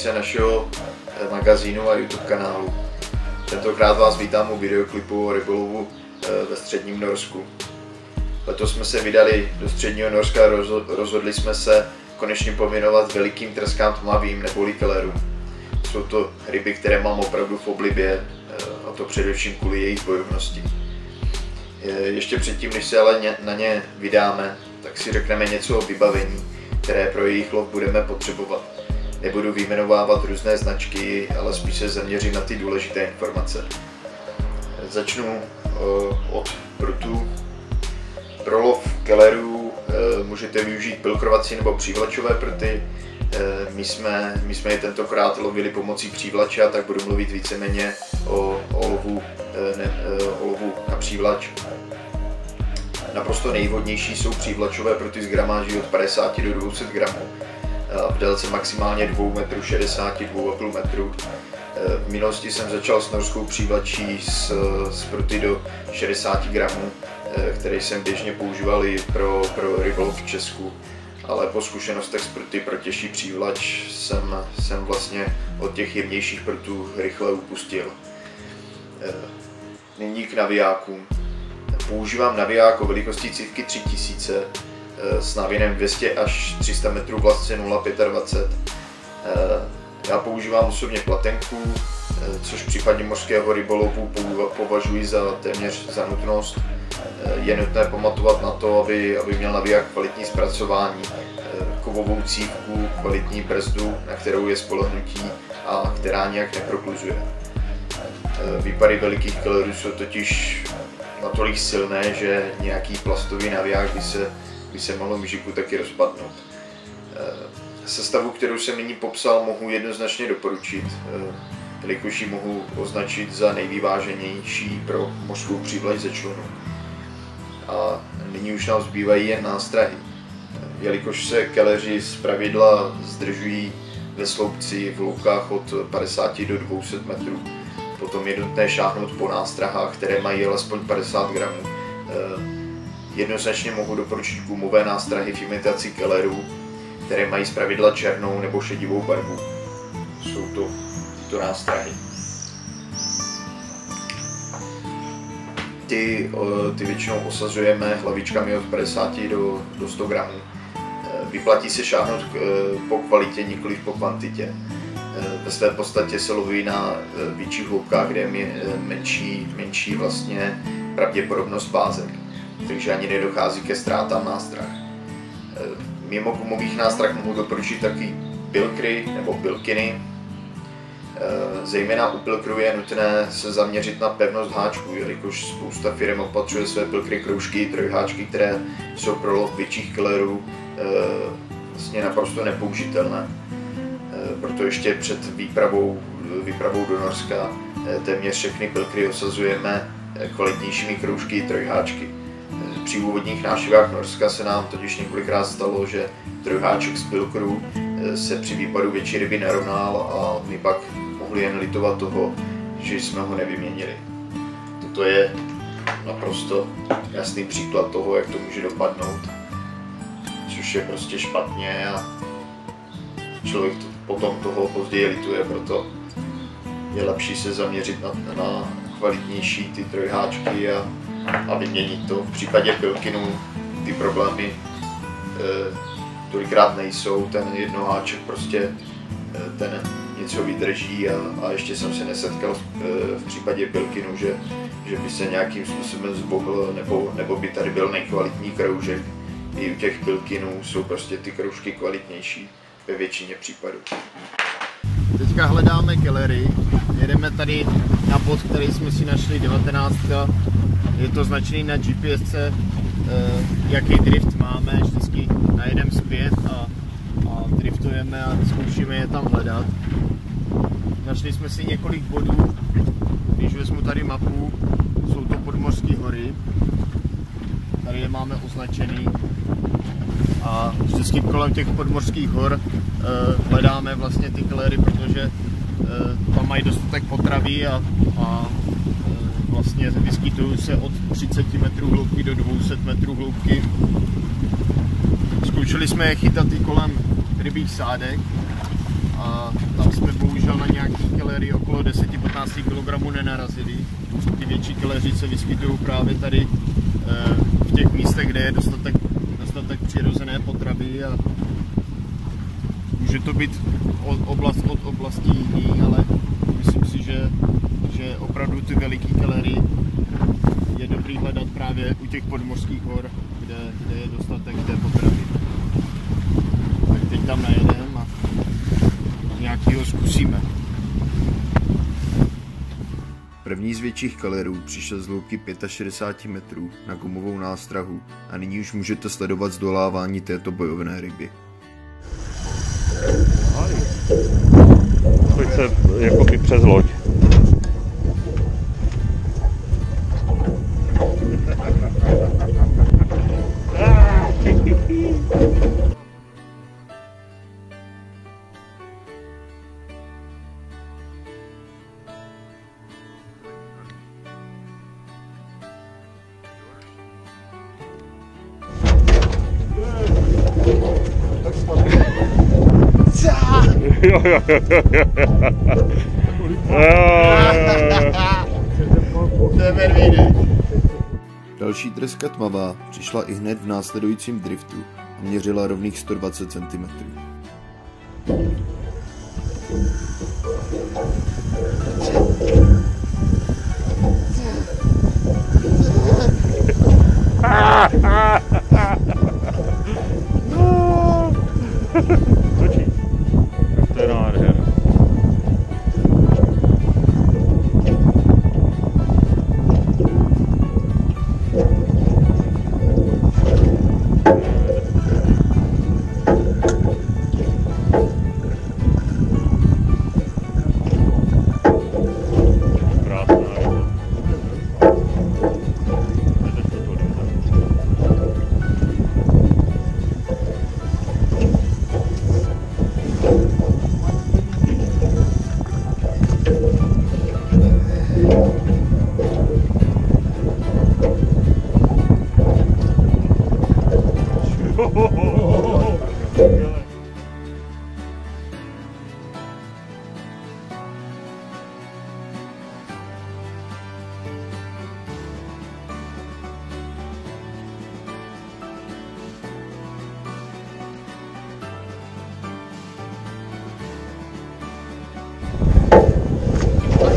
se našeho magazínu a YouTube kanálu. Tentokrát vás vítám u videoklipu o rybolovu ve středním Norsku. Letos jsme se vydali do středního Norska a rozhodli jsme se konečně pověnovat velikým trskám tmavým neboli kelerům. Jsou to ryby, které mám opravdu v oblibě, a to především kvůli jejich bojovnosti. Ještě předtím, než se ale na ně vydáme, tak si řekneme něco o vybavení, které pro jejich lov budeme potřebovat. Nebudu vyjmenovávat různé značky, ale spíš se zaměřím na ty důležité informace. Začnu od prutů. Pro lov kelerů můžete využít pilkrovací nebo přívlačové pruty. My jsme je tentokrát lovili pomocí přívlače, a tak budu mluvit víceméně o lovu na přívlač. Naprosto nejvhodnější jsou přívlačové pruty s gramáží od 50 do 200 gramů. V délce maximálně 2 metrů 60, 2,5 metru. V minulosti jsem začal s norskou přívlačí s pruty do 60 gramů, které jsem běžně používal i pro rybolov v Česku, ale po zkušenostech s pruty pro těžší přívlač jsem vlastně od těch jemnějších prutů rychle upustil. Nyní k navijákům. Používám naviják o velikosti cívky 3000 s návěnem 200 až 300 metrů v lasce 0,25. Já používám osobně platenku, což v případě mořského rybolovu považuji za téměř za nutnost. Je nutné pamatovat na to, aby měl naviják kvalitní zpracování, kovovou cívku, kvalitní brzdu, na kterou je spolehnutí a která nějak neprokluzuje. Výpary velikých kelerů jsou totiž natolik silné, že nějaký plastový naviják by se mohl v žiku taky rozpadnout. Sestavu, kterou jsem nyní popsal, mohu jednoznačně doporučit, jelikož ji mohu označit za nejvyváženější pro mořskou přívlač ze člunu. A nyní už nám zbývají jen nástrahy. Jelikož se keleři zpravidla zdržují ve sloupci v loukách od 50 do 200 metrů, potom je nutné šáhnout po nástrahách, které mají alespoň 50 gramů. Jednoznačně mohu doporučit gumové nástrahy v imitaci kelerů, které mají zpravidla černou nebo šedivou barvu. Jsou to tyto nástrahy. Ty většinou osazujeme hlavičkami od 50 do 100 gramů. Vyplatí se šáhnout po kvalitě, nikoliv po kvantitě. Ve své podstatě se loví na větších hloubkách, kde je menší vlastně pravděpodobnost pázek, takže ani nedochází ke ztrátám nástrah. Mimo gumových nástrah mohu doporučit taky pilkry nebo pilkiny. Zejména u pilkru je nutné se zaměřit na pevnost háčků, jelikož spousta firm opatřuje své pilkry kroužky, trojháčky, které jsou pro lov větších kelerů vlastně naprosto nepoužitelné. Proto ještě před výpravou do Norska téměř všechny pilkry osazujeme kvalitnějšími kroužky, trojháčky. Při úvodních návštěvách Norska se nám totiž několikrát stalo, že trojháček z pilkru se při výpadu větší ryby narovnal a my pak mohli jen litovat toho, že jsme ho nevyměnili. Toto je naprosto jasný příklad toho, jak to může dopadnout, což je prostě špatně a člověk potom toho později lituje, proto je lepší se zaměřit na kvalitnější ty trojháčky a vyměnit to. V případě pilkinů ty problémy tolikrát nejsou, ten jednoháček prostě ten něco vydrží a ještě jsem se nesetkal v případě pilkinu, že by se nějakým způsobem zbohl nebo by tady byl nejkvalitní kroužek. I u těch pilkinů jsou prostě ty kroužky kvalitnější ve většině případů. Teďka hledáme kelery, jedeme tady na bod, který jsme si našli 19. Je to značený na GPSce, jaký drift máme, vždycky najedeme zpět a driftujeme a zkoušíme je tam hledat. Našli jsme si několik bodů, když vezmu tady mapu, jsou to podmořské hory, tady je máme označený a vždycky kolem těch podmořských hor hledáme vlastně ty kelery, protože tam mají dostatek potraví a vlastně vyskytují se od 30 metrů hloubky do 200 metrů hloubky. Zkoušeli jsme je chytat i kolem rybích sádek a tam jsme bohužel na nějaký kelery okolo 10-15 kg nenarazili. Ty větší keleři se vyskytují právě tady v těch místech, kde je dostatek přirozené potravy a může to být oblast od oblasti jiný, ale myslím si, že opravdu ty veliký kelery je dobrý hledat právě u těch podmořských hor, kde je dostatek té potravy. Tak teď tam najedeme a nějakýho zkusíme. První z větších kelerů přišel z hloubky 65 metrů na gumovou nástrahu a nyní už můžete sledovat zdolávání této bojovné ryby. Pojď se jakoby přes loď. Další treska tmavá přišla i hned v následujícím driftu a měřila rovných 120 cm. To je nádhera.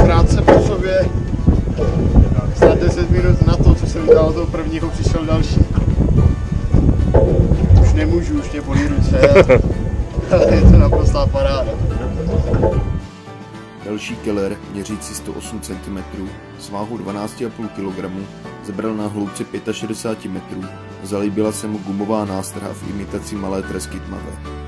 Krátce po sobě, snad 10 minut na to, co jsem dal toho prvního, přišel další. Už nemůžu, už mě bolí ruce, ale je to naprostá paráda. Další keler, měřící 108 cm, s váhou 12,5 kg, zebral na hloubce 65 metrů a zalíbila se mu gumová nástraha v imitaci malé tresky tmavé.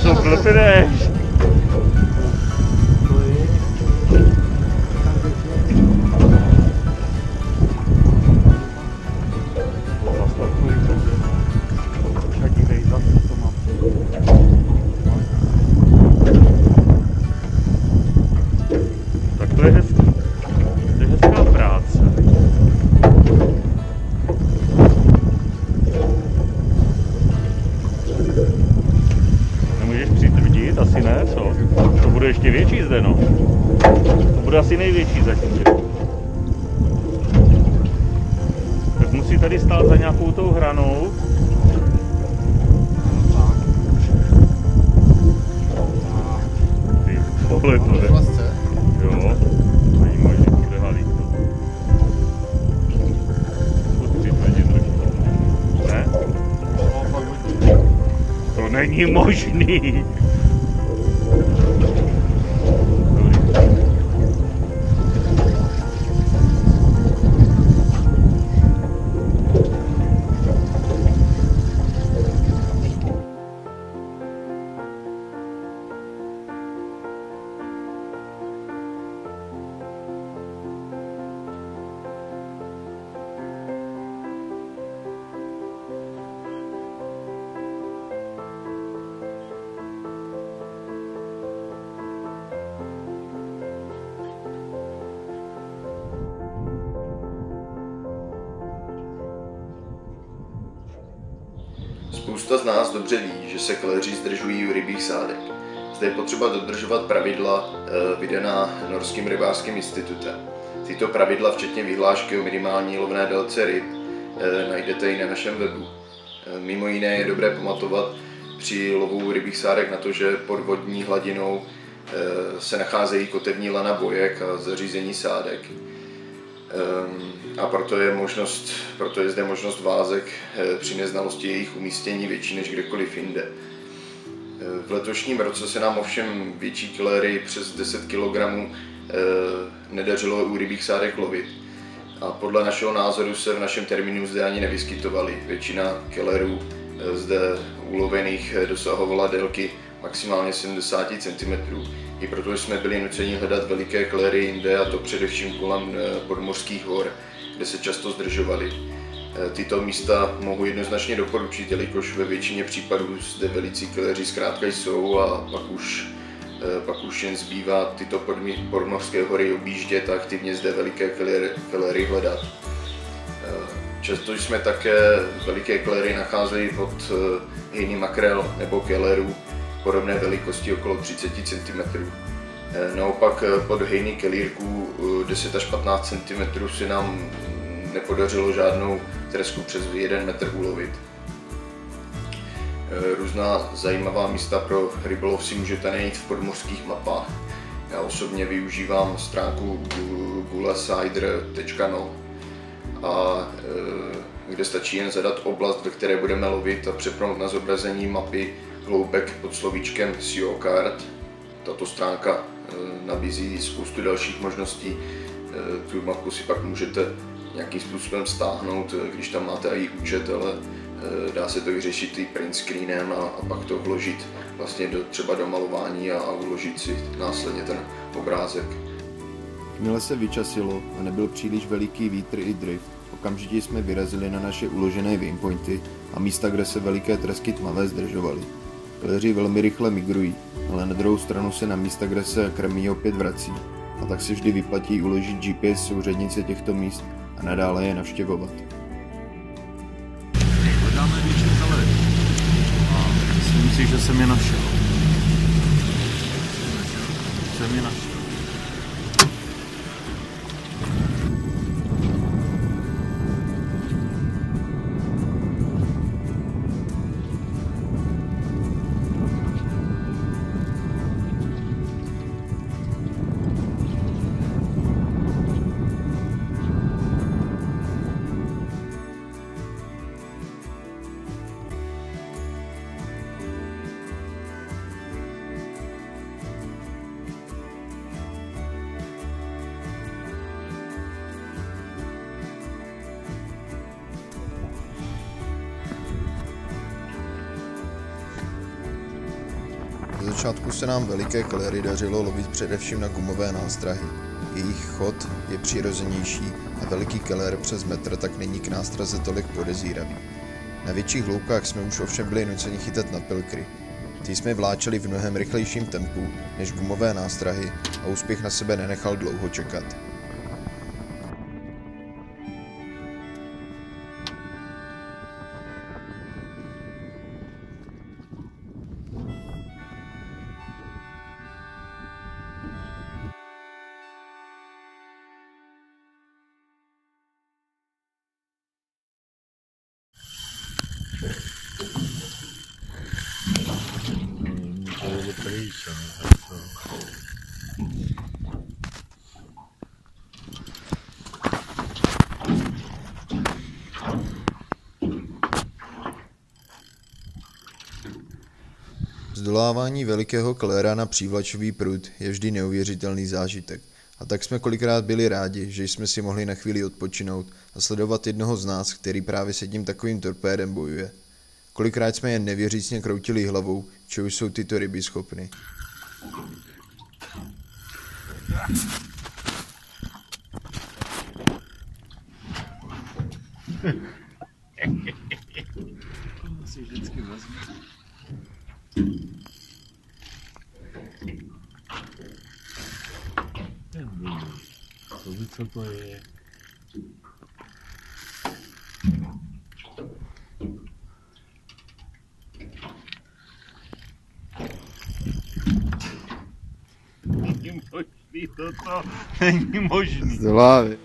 Co klepneš? Tak to je hezký. To je hezká práce. Nemůžeš přitvrdit? Asi ne, co? To bude ještě větší zde, no. To bude asi největší zatím. Tak musí tady stát za nějakou tou hranou. Ty vole, to jde. Jo, není možný, bude halík to. Zkus přitvrdit trošku. Ne? To není možný. Spousta z nás dobře ví, že se keleři zdržují u rybích sádek. Zde je potřeba dodržovat pravidla vydaná Norským rybářským institutem. Tyto pravidla, včetně vyhlášky o minimální lovné délce ryb, najdete i na našem webu. Mimo jiné je dobré pamatovat při lovu rybích sádek na to, že pod vodní hladinou se nacházejí kotevní lana bojek a zařízení sádek. A proto je zde možnost vázek při neznalosti jejich umístění větší než kdekoliv jinde. V letošním roce se nám ovšem větší kelery přes 10 kg nedařilo u rybích sádek lovit. A podle našeho názoru se v našem termínu zde ani nevyskytovaly. Většina kelerů zde ulovených dosahovala délky maximálně 70 cm. I proto jsme byli nuceni hledat veliké kelery jinde, a to především kolem podmořských hor, kde se často zdržovaly. Tyto místa mohu jednoznačně doporučit, jelikož ve většině případů zde velicí keleři zkrátka jsou a pak už jen zbývá tyto podmořské hory objíždět a aktivně zde veliké kelery hledat. Často jsme také veliké kelery nacházeli pod hejny makrel nebo kelerů podobné velikosti okolo 30 cm. Naopak pod hejny kelírků 10 až 15 cm se nám nepodařilo žádnou tresku přes 1 metr ulovit. Různá zajímavá místa pro rybolov si můžete najít v podmořských mapách. Já osobně využívám stránku gulasider.no, kde stačí jen zadat oblast, ve které budeme lovit, a přepnout na zobrazení mapy hloubek pod slovíčkem SEOcard. Tato stránka nabízí spoustu dalších možností. Tu mapu si pak můžete nějakým způsobem stáhnout, když tam máte i účet, ale dá se to vyřešit i print screenem a pak to vložit vlastně třeba do malování a uložit si následně ten obrázek. Jakmile se vyčasilo a nebyl příliš veliký vítr i drift, okamžitě jsme vyrazili na naše uložené waypointy a místa, kde se veliké tresky tmavé zdržovaly. Keleři velmi rychle migrují, ale na druhou stranu se na místa, kde se krmí, opět vrací. A tak se vždy vyplatí uložit GPS souřadnice těchto míst a nadále je navštěvovat. Hledáme větší kelery. A myslím si, že jsem je našel. Ze začátku se nám veliké kelery dařilo lovit především na gumové nástrahy. Jejich chod je přirozenější a veliký keler přes metr tak není k nástraze tolik podezíravý. Na větších hloubkách jsme už ovšem byli nuceni chytat na pilkry. Ty jsme vláčeli v mnohem rychlejším tempu než gumové nástrahy a úspěch na sebe nenechal dlouho čekat. Zdolávání velikého kelera na přívlačový prut je vždy neuvěřitelný zážitek. A tak jsme kolikrát byli rádi, že jsme si mohli na chvíli odpočinout a sledovat jednoho z nás, který právě s jedním takovým torpédem bojuje. Kolikrát jsme jen nevěřícně kroutili hlavou, čeho jsou tyto ryby schopny. Si vždycky vezme. To ví, co to je. možný, toto není možný. Z hlavy.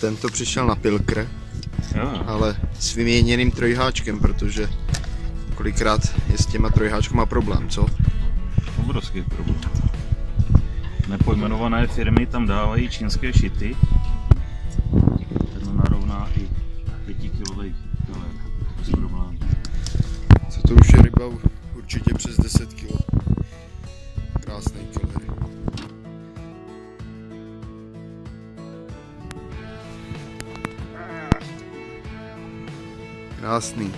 Tento přišel na pilkr, ale s vyměněným trojháčkem, protože kolikrát je s těma trojháčkama problém, co? Obrovský problém. Nepojmenované firmy tam dávají čínské šity. Ten narovná i 5kilový keler bez problémů. Co to už je ryba určitě přes 10 kg. Krásný keler. Krásný.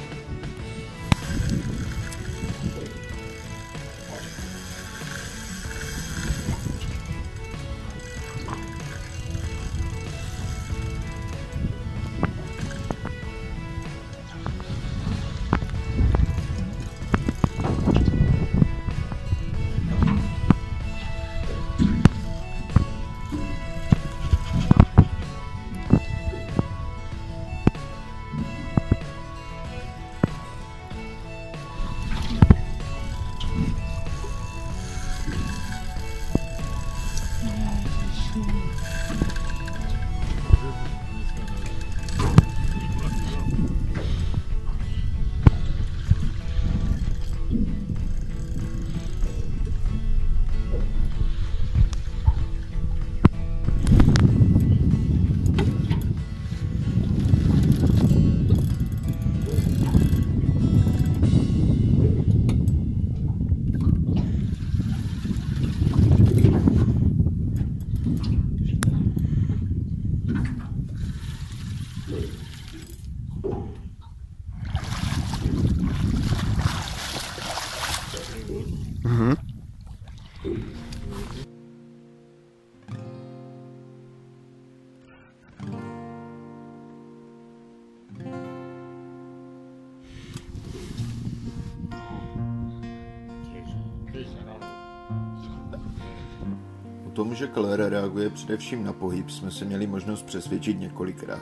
O tom, že keler reaguje především na pohyb, jsme se měli možnost přesvědčit několikrát.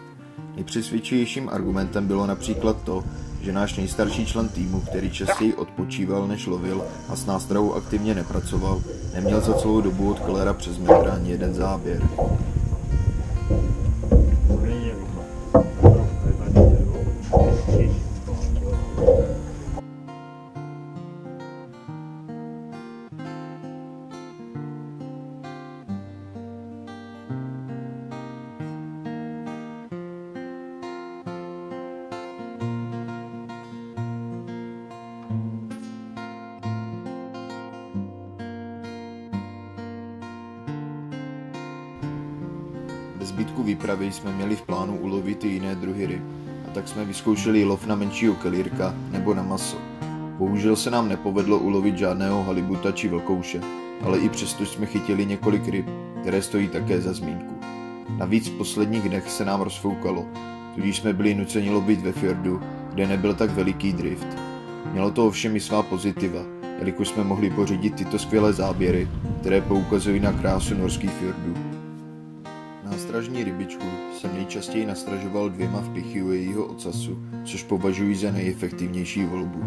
Nejpřesvědčivějším argumentem bylo například to, že náš nejstarší člen týmu, který častěji odpočíval než lovil a s nástrahou aktivně nepracoval, neměl za celou dobu od kelera přes metr ani jeden záběr. Ve zbytku výpravy jsme měli v plánu ulovit i jiné druhy ryb, a tak jsme vyzkoušeli lov na menšího kelírka nebo na maso. Bohužel se nám nepovedlo ulovit žádného halibuta či vlkouše, ale i přesto jsme chytili několik ryb, které stojí také za zmínku. Navíc v posledních dnech se nám rozfoukalo, tudíž jsme byli nuceni lovit ve fjordu, kde nebyl tak veliký drift. Mělo to ovšem i svá pozitiva, jelikož jsme mohli pořídit tyto skvělé záběry, které poukazují na krásu norských fjordů. Nástražní rybičku jsem nejčastěji nastražoval 2 vpichy u jejího ocasu, což považuji za nejefektivnější volbu.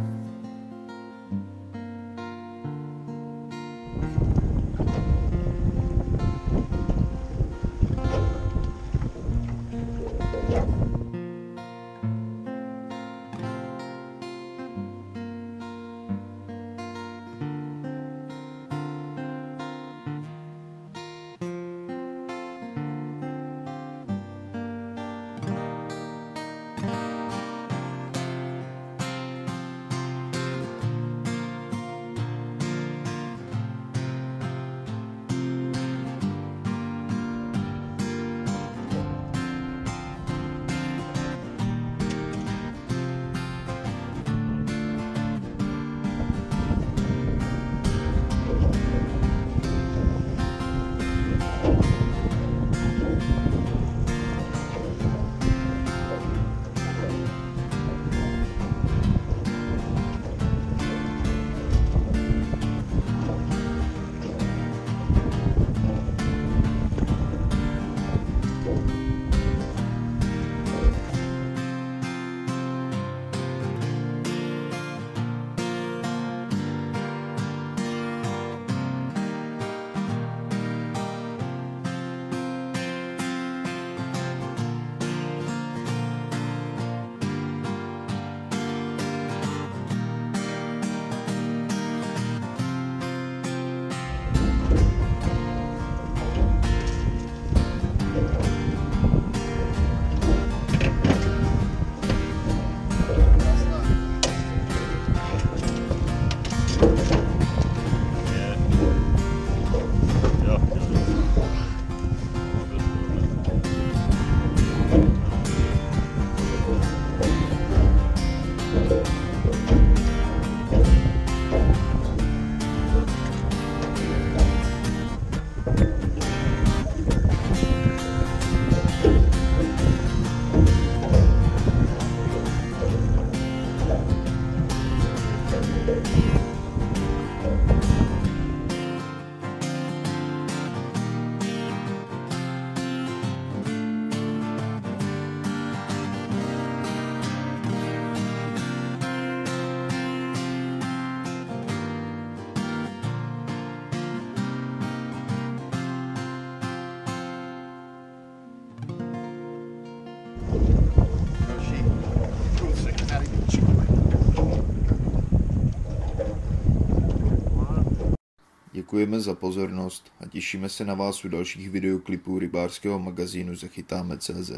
děkujeme za pozornost a těšíme se na vás u dalších videoklipů rybářského magazínu Zachytáme.cz.